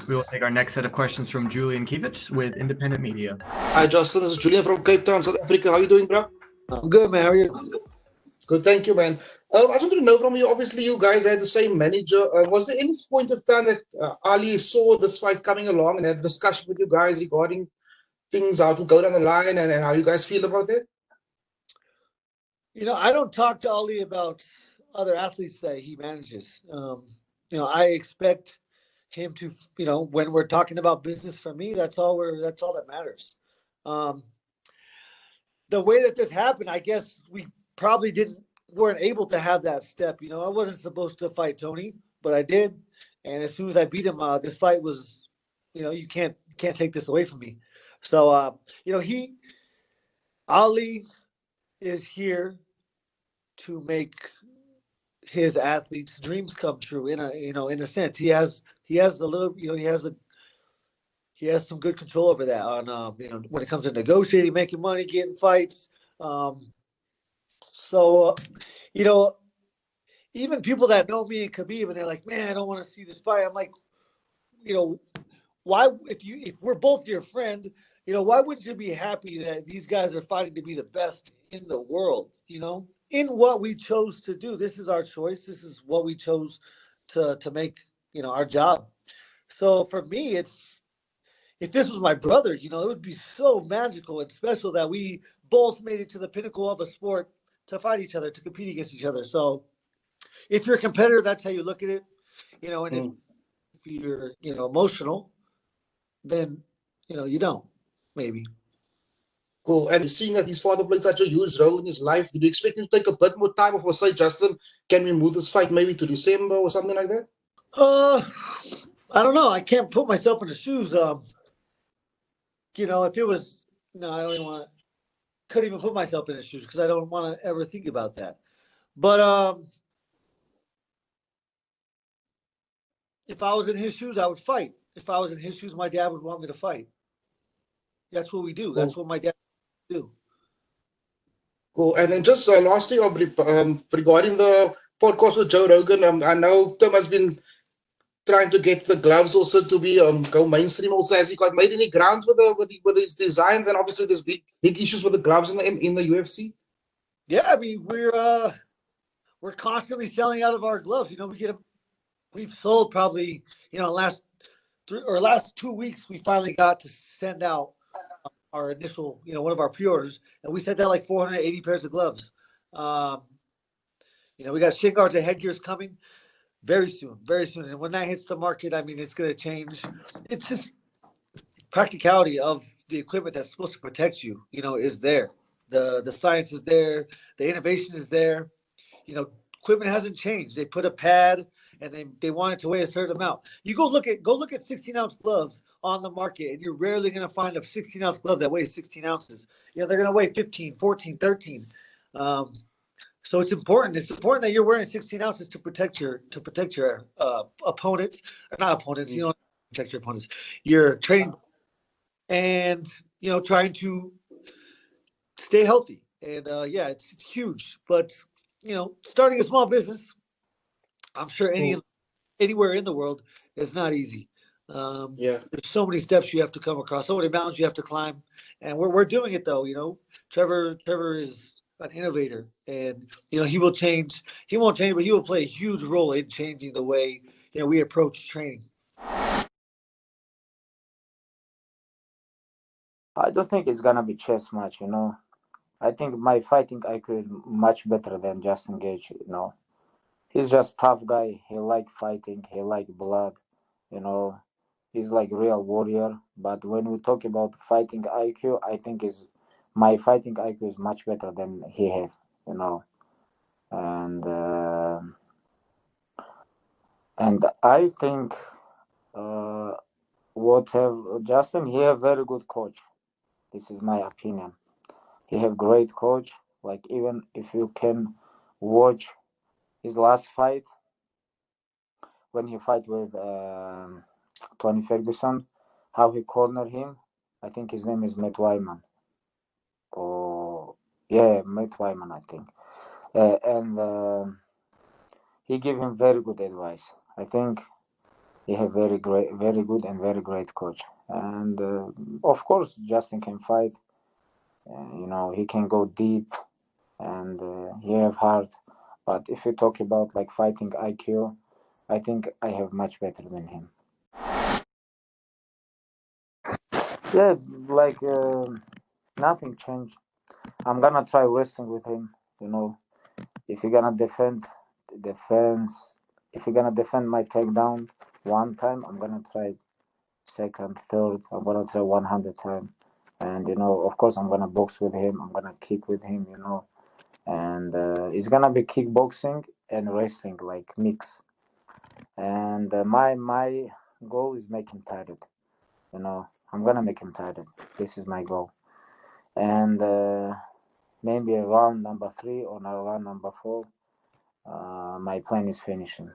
We will take our next set of questions from Julian Kivich with Independent Media. Hi, Justin. This is Julian from Cape Town, South Africa. How are you doing, bro? I'm good, man. How are you? Good, thank you, man. I just wanted to know from you, obviously, you guys had the same manager. Was there any point of time that Ali saw this fight coming along and had a discussion with you guys regarding things, how to go down the line and how you guys feel about it? I don't talk to Ali about other athletes that he manages. I expect him to, when we're talking about business, for me, that's all that matters. The way that this happened, I guess we probably weren't able to have that step. I wasn't supposed to fight Tony, but I did. And as soon as I beat him, this fight was, you can't take this away from me. So, Ali is here to make his athletes' dreams come true. In a sense, he has a little, he has some good control over that on, when it comes to negotiating, making money, getting fights. So, even people that know me and Khabib, and they're like, man, I don't want to see this fight. I'm like, why, if we're both your friend, why wouldn't you be happy that these guys are fighting to be the best in the world, in what we chose to do? This is our choice. This is what we chose to make, our job. So for me, if this was my brother, it would be so magical and special that we both made it to the pinnacle of a sport to fight each other, to compete against each other. So if you're a competitor, that's how you look at it, and if you're, emotional, then, you don't, maybe. Cool. And seeing that his father played such a huge role in his life, did you expect him to take a bit more time, or say, Justin, can we move this fight maybe to December or something like that? I don't know. I can't put myself in the shoes. If it was, no, I don't even couldn't even put myself in his shoes because I don't want to ever think about that. But if I was in his shoes, I would fight. If I was in his shoes, my dad would want me to fight. That's what we do. That's what my dad would do. Cool. And then just lastly, regarding the podcast with Joe Rogan, I know Tim has been trying to get the gloves also to be go mainstream. Also, has he got made any grounds with his designs? And obviously, there's big issues with the gloves in the UFC. Yeah, I mean we're constantly selling out of our gloves. We've sold probably last 2 weeks. We finally got to send out our initial one of our pre-orders, and we sent out like 480 pairs of gloves. We got shin guards and headgears coming very soon, and when that hits the market, I mean, it's going to change. It's just practicality of the equipment that's supposed to protect you, is there. The science is there, the innovation is there. Equipment hasn't changed. They put a pad and they want it to weigh a certain amount. You go look at 16-ounce gloves on the market, and you're rarely going to find a 16-ounce glove that weighs 16 ounces. They're going to weigh 15, 14, 13. So it's important. It's important that you're wearing 16 ounces to protect your opponents, or not opponents. You don't protect your opponents. You're training and trying to stay healthy. And it's huge. But starting a small business, I'm sure anywhere in the world is not easy. There's so many steps you have to come across, so many mountains you have to climb, and we're doing it though. Trevor is an innovator, and he will change. He won't change, but he will play a huge role in changing the way we approach training. I don't think it's gonna be chess match. I think my fighting IQ is much better than Justin Gaethje. He's just tough guy. He like fighting. He like blood. He's like real warrior. But when we talk about fighting IQ, I think my fighting IQ is much better than he have. And I think what have Justin? He have very good coach. This is my opinion. He have great coach. Like, even if you can watch his last fight, when he fight with Tony Ferguson, how he cornered him. I think his name is Matt Wyman. Matt Wyman, I think. And he gave him very good advice. I think he have very good and very great coach. And of course, Justin can fight. He can go deep, and he have heart. But if you talk about like fighting IQ, I think I have much better than him. Yeah, like nothing changed. I'm gonna try wrestling with him. If you're gonna defense, if you're gonna defend my takedown one time, I'm gonna try second, third. I'm gonna try 100 times. And of course, I'm gonna box with him. I'm gonna kick with him. And it's gonna be kickboxing and wrestling like mix. And my goal is make him tired. I'm gonna make him tired. This is my goal. And maybe around number 3 or around number 4, my plan is finishing.